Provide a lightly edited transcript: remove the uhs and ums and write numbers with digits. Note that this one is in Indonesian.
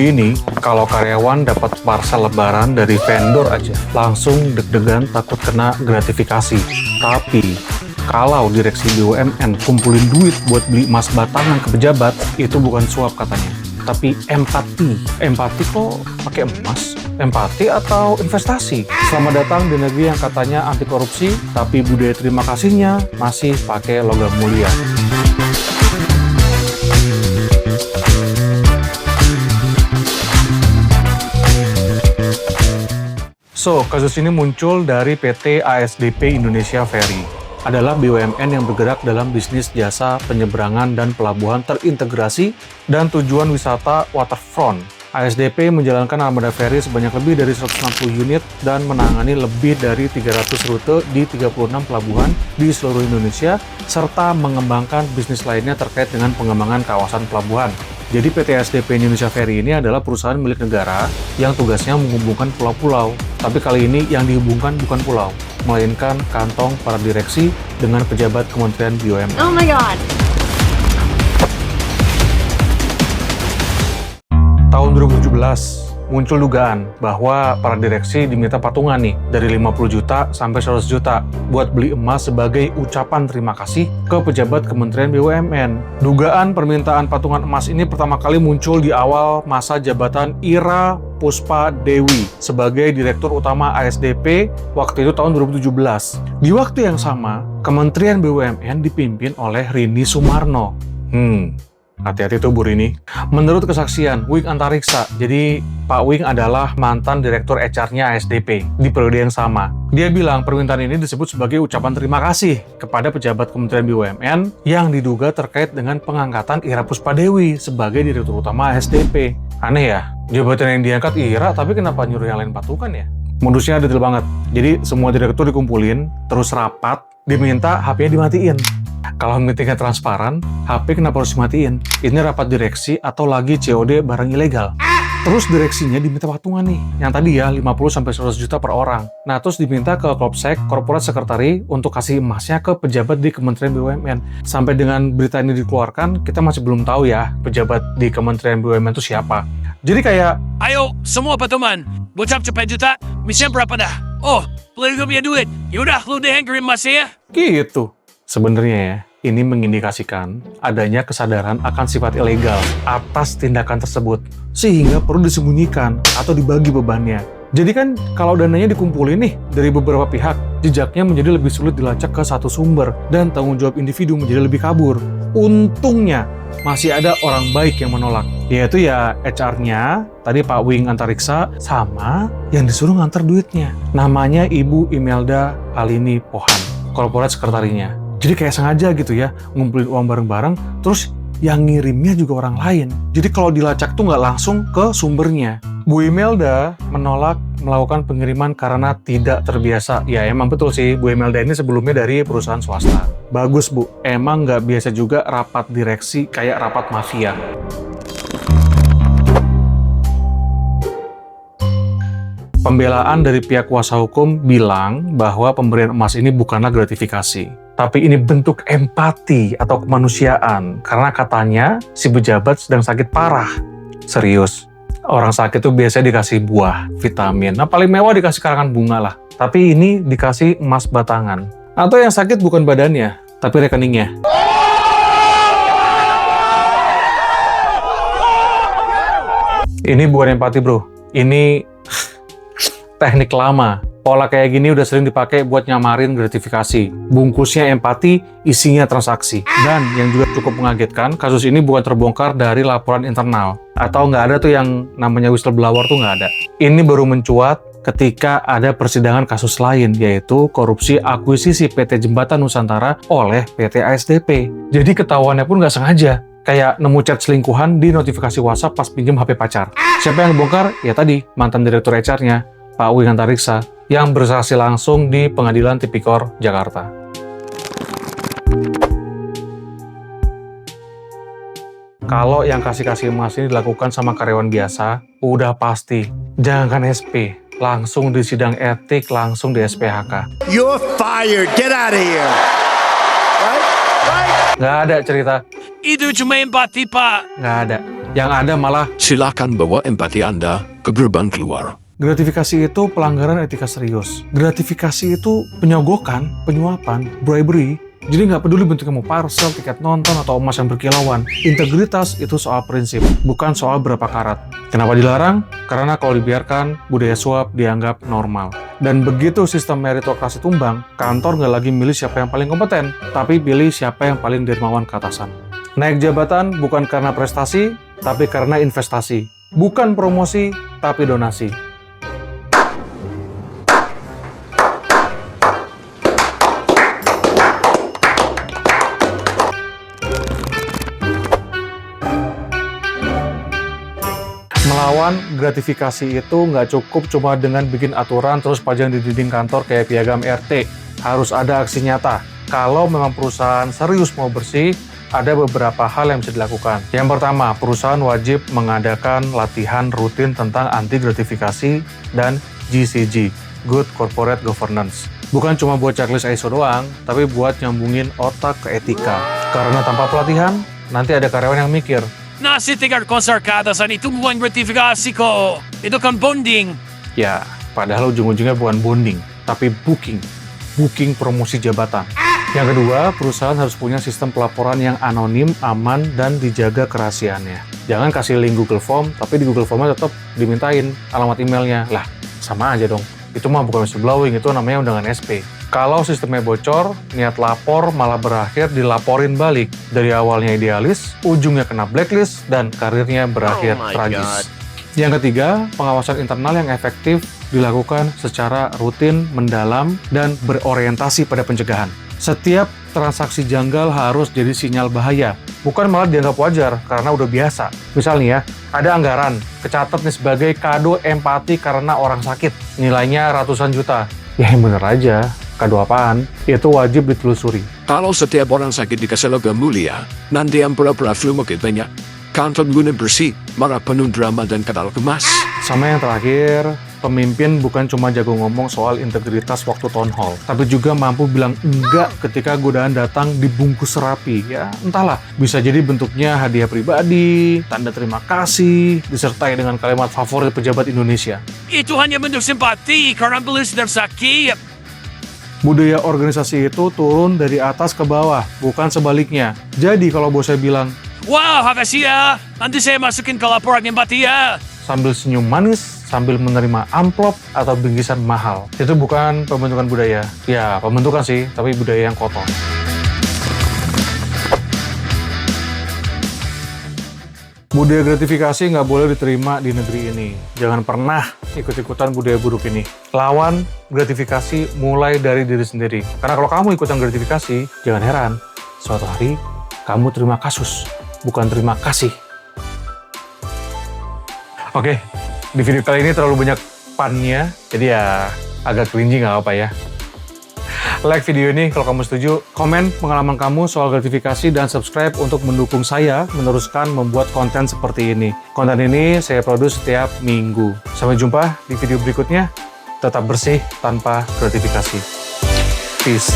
ASDP ini, kalau karyawan dapat parcel lebaran dari vendor aja, langsung deg-degan takut kena gratifikasi. Tapi, kalau direksi BUMN kumpulin duit buat beli emas batangan ke pejabat, itu bukan suap katanya, tapi empati. Empati kok pakai emas? Empati atau investasi? Selamat datang di negeri yang katanya anti korupsi, tapi budaya terima kasihnya masih pakai logam mulia. So, kasus ini muncul dari PT ASDP Indonesia Ferry. Adalah BUMN yang bergerak dalam bisnis jasa penyeberangan dan pelabuhan terintegrasi dan tujuan wisata waterfront. ASDP menjalankan armada ferry sebanyak lebih dari 160 unit dan menangani lebih dari 300 rute di 36 pelabuhan di seluruh Indonesia, serta mengembangkan bisnis lainnya terkait dengan pengembangan kawasan pelabuhan. Jadi PT ASDP Indonesia Ferry ini adalah perusahaan milik negara yang tugasnya menghubungkan pulau-pulau. Tapi kali ini yang dihubungkan bukan pulau, melainkan kantong para direksi dengan pejabat Kementerian BUMN. Oh my God! Tahun 2017, muncul dugaan bahwa para direksi diminta patungan nih dari 50 juta sampai 100 juta buat beli emas sebagai ucapan terima kasih ke pejabat Kementerian BUMN. Dugaan permintaan patungan emas ini pertama kali muncul di awal masa jabatan Ira Puspa Dewi sebagai Direktur Utama ASDP waktu itu tahun 2017. Di waktu yang sama, Kementerian BUMN dipimpin oleh Rini Sumarno. Hati-hati tuh Bu Rini. Menurut kesaksian Wing Antariksa, jadi Pak Wing adalah mantan Direktur HR-nya ASDP di periode yang sama. Dia bilang permintaan ini disebut sebagai ucapan terima kasih kepada pejabat Kementerian BUMN yang diduga terkait dengan pengangkatan Ira Puspa Dewi sebagai Direktur Utama ASDP. Aneh ya, jabatan yang diangkat Ira, tapi kenapa nyuruh yang lain patungan ya? Modusnya detail banget. Jadi semua direktur dikumpulin, terus rapat, diminta HP-nya dimatiin. Kalau meetingnya transparan, HP kenapa harus dimatiin? Ini rapat direksi atau lagi COD barang ilegal? Terus direksinya diminta patungan nih, yang tadi ya 50-100 juta per orang. Nah terus diminta ke Klopsek, Corporate Secretary untuk kasih emasnya ke pejabat di Kementerian BUMN. Sampai dengan berita ini dikeluarkan, kita masih belum tahu ya pejabat di Kementerian BUMN itu siapa. Jadi kayak, ayo semua patungan, bocap 4 juta, misinya berapa dah? Oh, boleh gue punya duit, yaudah lu deh yang kirim emasnya ya. gitu. Sebenarnya ya, ini mengindikasikan adanya kesadaran akan sifat ilegal atas tindakan tersebut, sehingga perlu disembunyikan atau dibagi bebannya. Jadi kan kalau dananya dikumpulin nih dari beberapa pihak, jejaknya menjadi lebih sulit dilacak ke satu sumber dan tanggung jawab individu menjadi lebih kabur. Untungnya masih ada orang baik yang menolak, yaitu ya HR-nya, tadi Pak Wing Antariksa, sama yang disuruh nganter duitnya. Namanya Ibu Imelda Alini Pohan, korporat sekretarinya. Jadi kayak sengaja gitu ya, ngumpulin uang bareng-bareng, terus yang ngirimnya juga orang lain. Jadi kalau dilacak tuh nggak langsung ke sumbernya. Bu Imelda menolak melakukan pengiriman karena tidak terbiasa. Ya emang betul sih, Bu Imelda ini sebelumnya dari perusahaan swasta. Bagus Bu, emang nggak biasa juga rapat direksi kayak rapat mafia. Pembelaan dari pihak kuasa hukum bilang bahwa pemberian emas ini bukanlah gratifikasi, tapi ini bentuk empati atau kemanusiaan, karena katanya si pejabat sedang sakit parah. Serius, orang sakit tuh biasanya dikasih buah, vitamin, nah paling mewah dikasih karangan bunga lah. Tapi ini dikasih emas batangan. Atau yang sakit bukan badannya, tapi rekeningnya. Ini bukan empati bro, ini teknik lama. Pola kayak gini udah sering dipakai buat nyamarin gratifikasi. Bungkusnya empati, isinya transaksi. Dan yang juga cukup mengagetkan, kasus ini bukan terbongkar dari laporan internal. Atau nggak ada tuh yang namanya whistleblower tuh nggak ada. Ini baru mencuat ketika ada persidangan kasus lain, yaitu korupsi akuisisi PT Jembatan Nusantara oleh PT ASDP. Jadi ketahuannya pun nggak sengaja. Kayak nemu chat selingkuhan di notifikasi WhatsApp pas pinjam HP pacar. Siapa yang bongkar? Ya tadi, mantan direktur HR-nya, Pak Wing Antariksa, yang bersaksi langsung di Pengadilan Tipikor, Jakarta. Kalau yang kasih-kasih emas ini dilakukan sama karyawan biasa, udah pasti. Jangan SP, langsung di sidang etik, langsung di SPHK. You're fired. Get out of here. Right? Nggak ada cerita, Itu cuma empati, Pak. nggak ada. Yang ada malah Silakan bawa empati Anda ke gerbang keluar. gratifikasi itu pelanggaran etika serius. Gratifikasi itu penyogokan, penyuapan, bribery. Jadi nggak peduli bentuknya mau parcel, tiket nonton, atau emas yang berkilauan. Integritas itu soal prinsip, bukan soal berapa karat. Kenapa dilarang? Karena kalau dibiarkan, budaya suap dianggap normal. Dan begitu sistem meritokrasi tumbang, kantor nggak lagi milih siapa yang paling kompeten, tapi pilih siapa yang paling dermawan ke atasan. Naik jabatan bukan karena prestasi, tapi karena investasi. Bukan promosi, tapi donasi. Melawan gratifikasi itu nggak cukup cuma dengan bikin aturan terus pajang di dinding kantor kayak piagam RT. Harus ada aksi nyata. Kalau memang perusahaan serius mau bersih, ada beberapa hal yang bisa dilakukan. Yang pertama, perusahaan wajib mengadakan latihan rutin tentang anti gratifikasi dan GCG, Good Corporate Governance. Bukan cuma buat checklist ISO doang, tapi buat nyambungin otak ke etika. Karena tanpa pelatihan, nanti ada karyawan yang mikir, Nasi tinggal konsarkadasan itu bukan gratifikasi ko. Itu kan bonding. ya, padahal ujung-ujungnya bukan bonding, tapi booking. Booking promosi jabatan. Yang kedua, perusahaan harus punya sistem pelaporan yang anonim, aman, dan dijaga kerahasiaannya. Jangan kasih link Google Form, tapi di Google Form-nya tetap dimintain alamat emailnya. Lah, sama aja dong. Itu mah bukan whistleblowing, itu namanya undangan SP. Kalau sistemnya bocor, niat lapor malah berakhir dilaporin balik. Dari awalnya idealis, ujungnya kena blacklist, dan karirnya berakhir tragis. Yang ketiga, pengawasan internal yang efektif dilakukan secara rutin, mendalam, dan berorientasi pada pencegahan. Setiap transaksi janggal harus jadi sinyal bahaya, bukan malah dianggap wajar karena udah biasa. Misalnya ya, ada anggaran, kecatat nih sebagai kado empati karena orang sakit, nilainya ratusan juta. Ya yang bener aja, kado apaan? Itu wajib ditelusuri. Kalau setiap orang sakit dikasih logam mulia, nanti yang pura-pura flu makin banyak. Kantor guna bersih, malah penuh drama dan kadal kemas. Sama yang terakhir, pemimpin bukan cuma jago ngomong soal integritas waktu town hall, tapi juga mampu bilang enggak ketika godaan datang dibungkus rapi. Ya, entahlah, bisa jadi bentuknya hadiah pribadi, tanda terima kasih, disertai dengan kalimat favorit pejabat Indonesia. Itu hanya bentuk simpati karena beliau sedang sakit. Budaya organisasi itu turun dari atas ke bawah, bukan sebaliknya. Jadi kalau bosnya bilang, Wow, makasih ya. Nanti saya masukin ke laporan empati ya. sambil senyum manis, sambil menerima amplop atau bingkisan mahal. Itu bukan pembentukan budaya. Ya, pembentukan sih, tapi budaya yang kotor. Budaya gratifikasi nggak boleh diterima di negeri ini. Jangan pernah ikut-ikutan budaya buruk ini. Lawan gratifikasi mulai dari diri sendiri. Karena kalau kamu ikutan gratifikasi, jangan heran. Suatu hari, kamu terima kasus, bukan terima kasih. Oke, di video kali ini terlalu banyak punnya, jadi ya agak cringy nggak apa ya. Like video ini kalau kamu setuju, komen pengalaman kamu soal gratifikasi, dan subscribe untuk mendukung saya meneruskan membuat konten seperti ini. Konten ini saya produce setiap minggu. Sampai jumpa di video berikutnya, tetap bersih tanpa gratifikasi. Peace.